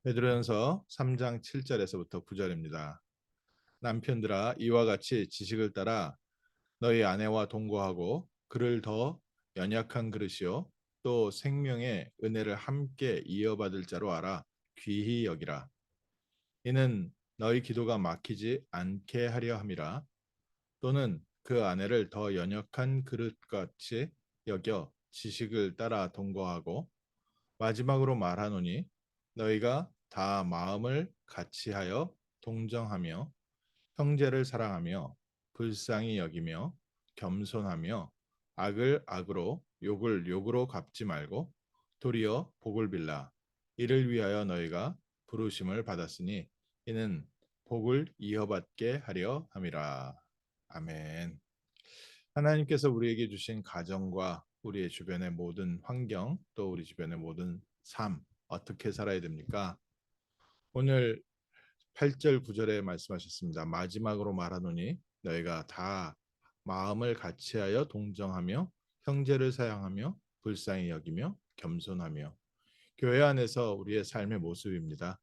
베드로전서 3장 7절에서부터 9절입니다. 남편들아 이와 같이 지식을 따라 너희 아내와 동거하고 그를 더 연약한 그릇이요 또 생명의 은혜를 함께 이어받을 자로 알아 귀히 여기라. 이는 너희 기도가 막히지 않게 하려 함이라. 또는 그 아내를 더 연약한 그릇같이 여겨 지식을 따라 동거하고 마지막으로 말하노니 너희가 다 마음을 같이하여 동정하며 형제를 사랑하며 불쌍히 여기며 겸손하며 악을 악으로 욕을 욕으로 갚지 말고 도리어 복을 빌라. 이를 위하여 너희가 부르심을 받았으니 이는 복을 이어받게 하려 함이라. 아멘. 하나님께서 우리에게 주신 가정과 우리의 주변의 모든 환경, 또 우리 주변의 모든 삶, 어떻게 살아야 됩니까? 오늘 8절 9절에 말씀하셨습니다. 마지막으로 말하노니 너희가 다 마음을 같이하여 동정하며 형제를 사랑하며 불쌍히 여기며 겸손하며. 교회 안에서 우리의 삶의 모습입니다.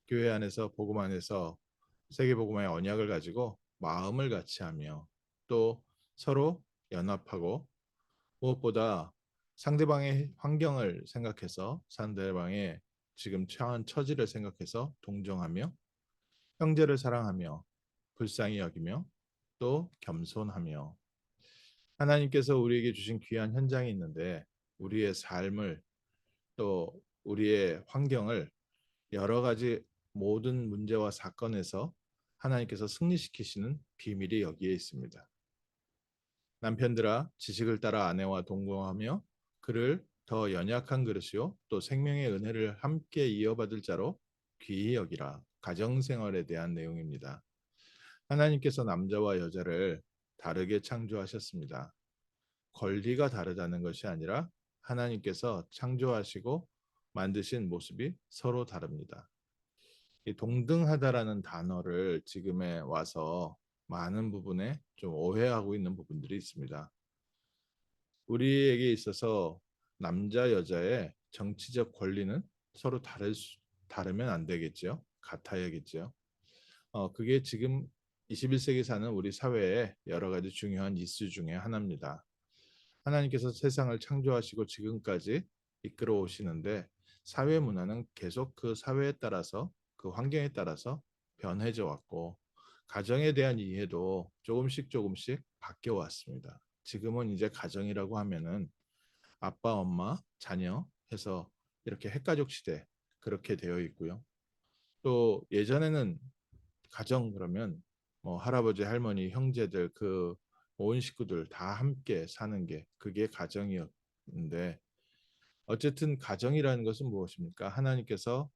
교회 안에서 복음 안에서 세계 복음화의 언약을 가지고 마음을 같이하며 또 서로 연합하고 무엇보다 상대방의 환경을 생각해서 상대방의 지금 처한 처지를 생각해서 동정하며 형제를 사랑하며 불쌍히 여기며 또 겸손하며. 하나님께서 우리에게 주신 귀한 현장이 있는데 우리의 삶을 또 우리의 환경을 여러 가지 모든 문제와 사건에서 하나님께서 승리시키시는 비밀이 여기에 있습니다. 남편들아 지식을 따라 아내와 동거하며 그를 더 연약한 그릇이요 또 생명의 은혜를 함께 이어받을 자로 귀히 여기라. 가정생활에 대한 내용입니다. 하나님께서 남자와 여자를 다르게 창조하셨습니다. 권리가 다르다는 것이 아니라 하나님께서 창조하시고 만드신 모습이 서로 다릅니다. 이 동등하다라는 단어를 지금에 와서 많은 부분에 좀 오해하고 있는 부분들이 있습니다. 우리에게 있어서 남자 여자의 정치적 권리는 서로 다르면 안 되겠죠. 같아야겠죠. 그게 지금 21세기 사는 우리 사회의 여러 가지 중요한 이슈 중에 하나입니다. 하나님께서 세상을 창조하시고 지금까지 이끌어 오시는데 사회 문화는 계속 그 사회에 따라서 그 환경에 따라서 변해져 왔고 가정에 대한 이해도 조금씩 바뀌어 왔습니다. 지금은 이제 가정이라고 하면은 아빠, 엄마, 자녀 해서 이렇게 핵가족 시대 그렇게 되어 있고요. 또 예전에는 가정 그러면 뭐 할아버지, 할머니, 형제들 그 온 식구들 다 함께 사는 게 그게 가정이었는데 어쨌든 가정이라는 것은 무엇입니까? 하나님께서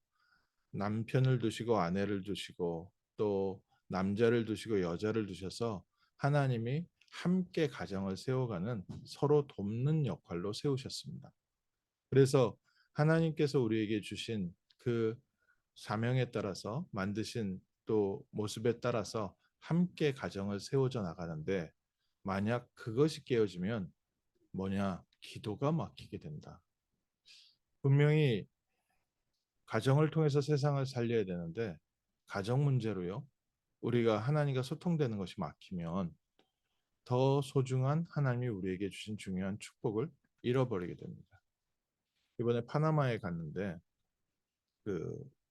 남편을 두시고 아내를 두시고 또 남자를 두시고 여자를 두셔서 하나님이 함께 가정을 세워가는 서로 돕는 역할로 세우셨습니다. 그래서 하나님께서 우리에게 주신 그 사명에 따라서 만드신 또 모습에 따라서 함께 가정을 세워져 나가는데 만약 그것이 깨어지면 뭐냐? 기도가 막히게 된다. 분명히 가정을 통해서 세상을 살려야 되는데 가정 문제로요. 우리가 하나님과 소통되는 것이 막히면 더 소중한 하나님이 우리에게 주신 중요한 축복을 잃어버리게 됩니다. 이번에 파나마에 갔는데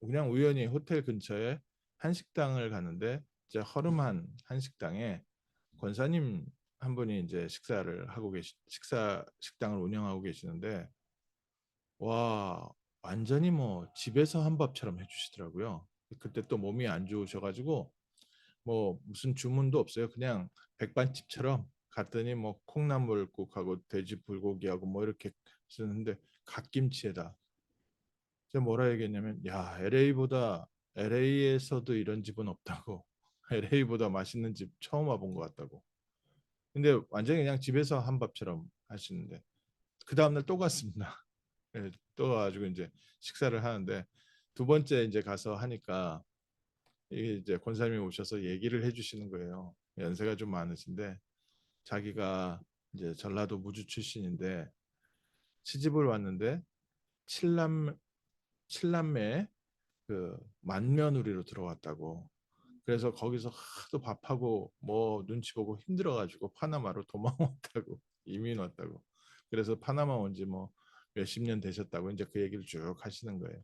그냥 우연히 호텔 근처에 한식당을 갔는데 이제 허름한 한식당에 권사님 한 분이 이제 식사 식당을 운영하고 계시는데 와 완전히 뭐 집에서 한 밥처럼 해주시더라고요. 그때 또 몸이 안 좋으셔가지고 뭐 무슨 주문도 없어요. 그냥 백반집처럼 갔더니 뭐 콩나물국하고 돼지 불고기하고 뭐 이렇게 쓰는데 갓김치에다 제가 뭐라 얘기했냐면 야 LA에서도 이런 집은 없다고 LA보다 맛있는 집 처음 와본 것 같다고. 근데 완전히 그냥 집에서 한 밥처럼 하시는데 그 다음날 또 갔습니다. 예, 또 가지고 이제 식사를 하는데 두 번째 이제 가서 하니까 이게 이제 권사님이 오셔서 얘기를 해주시는 거예요. 연세가 좀 많으신데 자기가 이제 전라도 무주 출신인데 시집을 왔는데 칠남매 그 만며느리로 들어왔다고. 그래서 거기서 하도 밥하고 뭐 눈치 보고 힘들어가지고 파나마로 도망 왔다고 이민 왔다고. 그래서 파나마 온 지 뭐 몇십 년 되셨다고 이제 그 얘기를 쭉 하시는 거예요.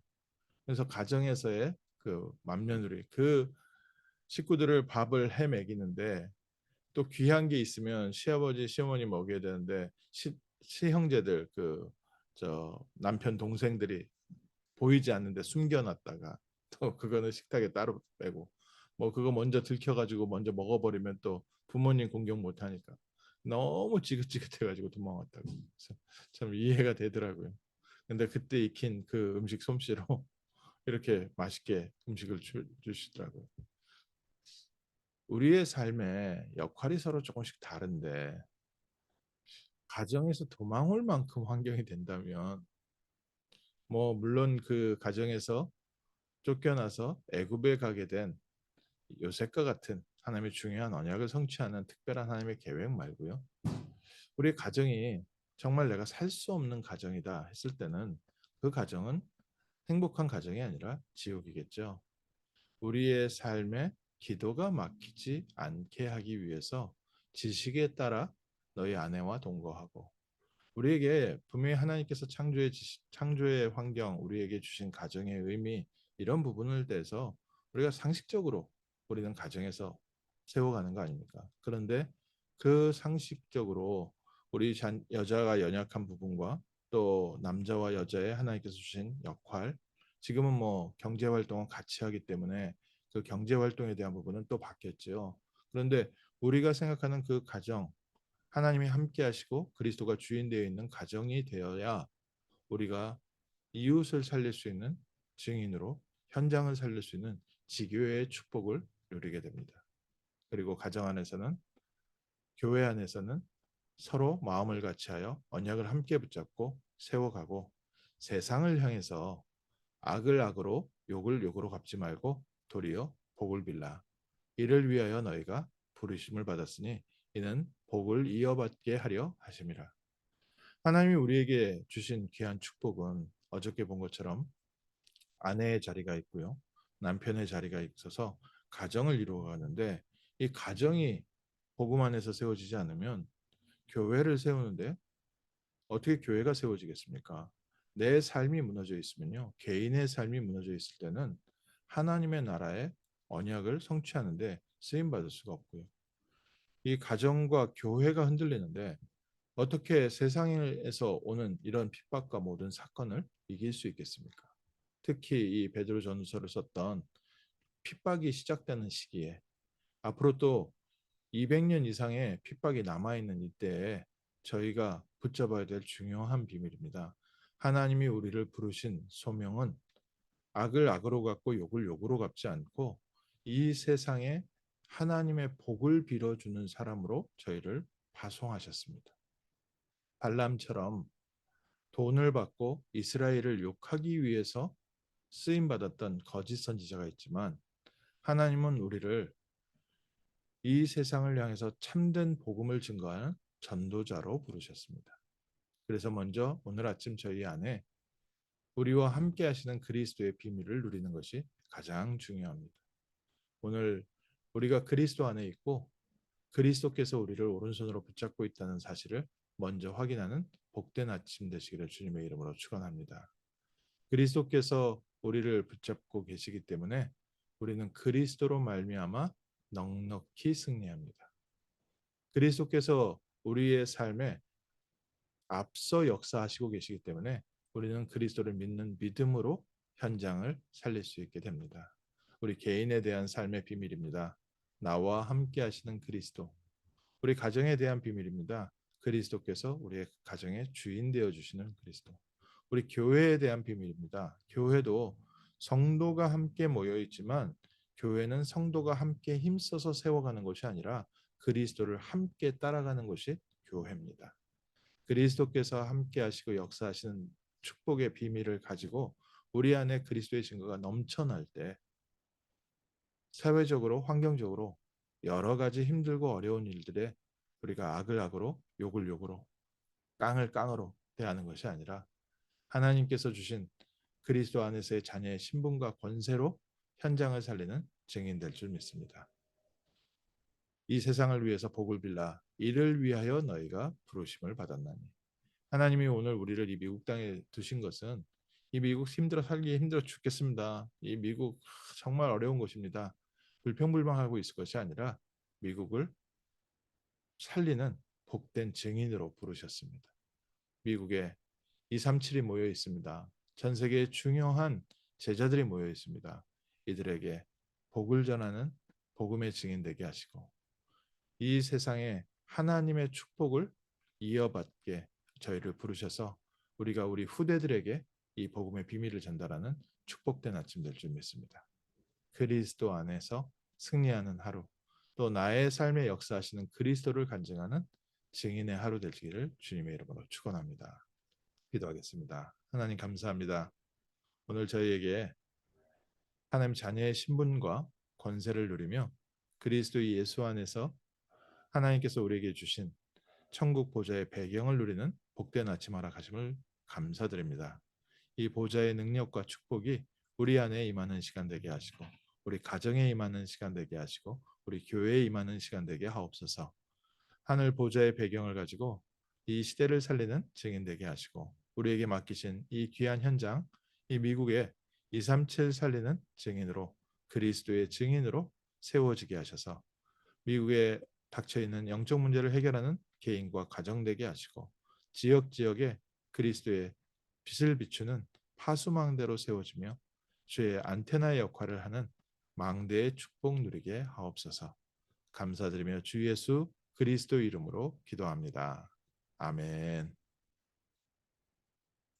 그래서 가정에서의 그 맏며느리 그 식구들을 밥을 해 먹이는데 또 귀한 게 있으면 시아버지 시어머니 먹여야 되는데 시형제들 그 저 남편 동생들이 보이지 않는데 숨겨놨다가 또 그거는 식탁에 따로 빼고 뭐 그거 먼저 들켜가지고 먼저 먹어버리면 또 부모님 공격 못하니까 너무 지긋지긋해가지고 도망왔다고. 그래서 참 이해가 되더라고요. 근데 그때 익힌 그 음식 솜씨로 이렇게 맛있게 음식을 주시더라고요. 우리의 삶의 역할이 서로 조금씩 다른데 가정에서 도망 올 만큼 환경이 된다면 뭐 물론 그 가정에서 쫓겨나서 애굽에 가게 된 요셉과 같은 하나님의 중요한 언약을 성취하는 특별한 하나님의 계획 말고요. 우리 가정이 정말 내가 살 수 없는 가정이다 했을 때는 그 가정은 행복한 가정이 아니라 지옥이겠죠. 우리의 삶에 기도가 막히지 않게 하기 위해서 지식에 따라 너희 아내와 동거하고 우리에게 분명히 하나님께서 창조의 환경, 우리에게 주신 가정의 의미 이런 부분을 대해서 우리가 상식적으로 우리는 가정에서 세워가는 거 아닙니까? 그런데 그 상식적으로 우리 여자가 연약한 부분과 또 남자와 여자의 하나님께서 주신 역할, 지금은 뭐 경제 활동을 같이 하기 때문에 그 경제 활동에 대한 부분은 또 바뀌었죠. 그런데 우리가 생각하는 그 가정, 하나님이 함께 하시고 그리스도가 주인 되어 있는 가정이 되어야 우리가 이웃을 살릴 수 있는 증인으로 현장을 살릴 수 있는 지교회의 축복을 누리게 됩니다. 그리고 가정 안에서는 교회 안에서는 서로 마음을 같이하여 언약을 함께 붙잡고 세워가고 세상을 향해서 악을 악으로 욕을 욕으로 갚지 말고 도리어 복을 빌라. 이를 위하여 너희가 부르심을 받았으니 이는 복을 이어받게 하려 하심이라. 하나님이 우리에게 주신 귀한 축복은 어저께 본 것처럼 아내의 자리가 있고요. 남편의 자리가 있어서 가정을 이루어가는데 이 가정이 복음 안에서 세워지지 않으면 교회를 세우는데 어떻게 교회가 세워지겠습니까? 내 삶이 무너져 있으면요. 개인의 삶이 무너져 있을 때는 하나님의 나라의 언약을 성취하는데 쓰임 받을 수가 없고요. 이 가정과 교회가 흔들리는데 어떻게 세상에서 오는 이런 핍박과 모든 사건을 이길 수 있겠습니까? 특히 이 베드로 전서를 썼던 핍박이 시작되는 시기에 앞으로 또 200년 이상의 핍박이 남아있는 이때에 저희가 붙잡아야 될 중요한 비밀입니다. 하나님이 우리를 부르신 소명은 악을 악으로 갚고 욕을 욕으로 갚지 않고 이 세상에 하나님의 복을 빌어주는 사람으로 저희를 파송하셨습니다. 발람처럼 돈을 받고 이스라엘을 욕하기 위해서 쓰임 받았던 거짓 선지자가 있지만 하나님은 우리를 이 세상을 향해서 참된 복음을 증거하는 전도자로 부르셨습니다. 그래서 먼저 오늘 아침 저희 안에 우리와 함께 하시는 그리스도의 비밀을 누리는 것이 가장 중요합니다. 오늘 우리가 그리스도 안에 있고 그리스도께서 우리를 오른손으로 붙잡고 있다는 사실을 먼저 확인하는 복된 아침 되시기를 주님의 이름으로 축원합니다. 그리스도께서 우리를 붙잡고 계시기 때문에 우리는 그리스도로 말미암아 넉넉히 승리합니다. 그리스도께서 우리의 삶에 앞서 역사하시고 계시기 때문에 우리는 그리스도를 믿는 믿음으로 현장을 살릴 수 있게 됩니다. 우리 개인에 대한 삶의 비밀입니다. 나와 함께 하시는 그리스도. 우리 가정에 대한 비밀입니다. 그리스도께서 우리의 가정의 주인 되어 주시는 그리스도. 우리 교회에 대한 비밀입니다. 교회도 성도가 함께 모여 있지만 교회는 성도가 함께 힘써서 세워가는 것이 아니라 그리스도를 함께 따라가는 것이 교회입니다. 그리스도께서 함께 하시고 역사하시는 축복의 비밀을 가지고 우리 안에 그리스도의 증거가 넘쳐날 때 사회적으로 환경적으로 여러 가지 힘들고 어려운 일들에 우리가 악을 악으로 욕을 욕으로 깡을 깡으로 대하는 것이 아니라 하나님께서 주신 그리스도 안에서의 자녀의 신분과 권세로 현장을 살리는 증인 될 줄 믿습니다. 이 세상을 위해서 복을 빌라 이를 위하여 너희가 부르심을 받았나니. 하나님이 오늘 우리를 이 미국 땅에 두신 것은 이 미국 힘들어 살기 힘들어 죽겠습니다. 이 미국 정말 어려운 곳입니다. 불평불만하고 있을 것이 아니라 미국을 살리는 복된 증인으로 부르셨습니다. 미국에 237이 모여 있습니다. 전 세계에 중요한 제자들이 모여 있습니다. 이들에게 복을 전하는 복음의 증인 되게 하시고 이 세상에 하나님의 축복을 이어받게 저희를 부르셔서 우리가 우리 후대들에게 이 복음의 비밀을 전달하는 축복된 아침 될 줄 믿습니다. 그리스도 안에서 승리하는 하루, 또 나의 삶에 역사하시는 그리스도를 간증하는 증인의 하루 되시기를 주님의 이름으로 축원합니다. 기도하겠습니다. 하나님 감사합니다. 오늘 저희에게 하나님 자녀의 신분과 권세를 누리며 그리스도 예수 안에서 하나님께서 우리에게 주신 천국 보좌의 배경을 누리는 복된 아침 허락하심을 감사드립니다. 이 보좌의 능력과 축복이 우리 안에 임하는 시간 되게 하시고 우리 가정에 임하는 시간 되게 하시고 우리 교회에 임하는 시간 되게 하옵소서. 하늘 보좌의 배경을 가지고 이 시대를 살리는 증인 되게 하시고 우리에게 맡기신 이 귀한 현장, 이 미국의 237 살리는 증인으로 그리스도의 증인으로 세워지게 하셔서 미국에 닥쳐있는 영적 문제를 해결하는 개인과 가정 되게 하시고 지역지역에 그리스도의 빛을 비추는 파수망대로 세워지며 주의 안테나의 역할을 하는 망대의 축복 누리게 하옵소서. 감사드리며 주 예수 그리스도 이름으로 기도합니다. 아멘.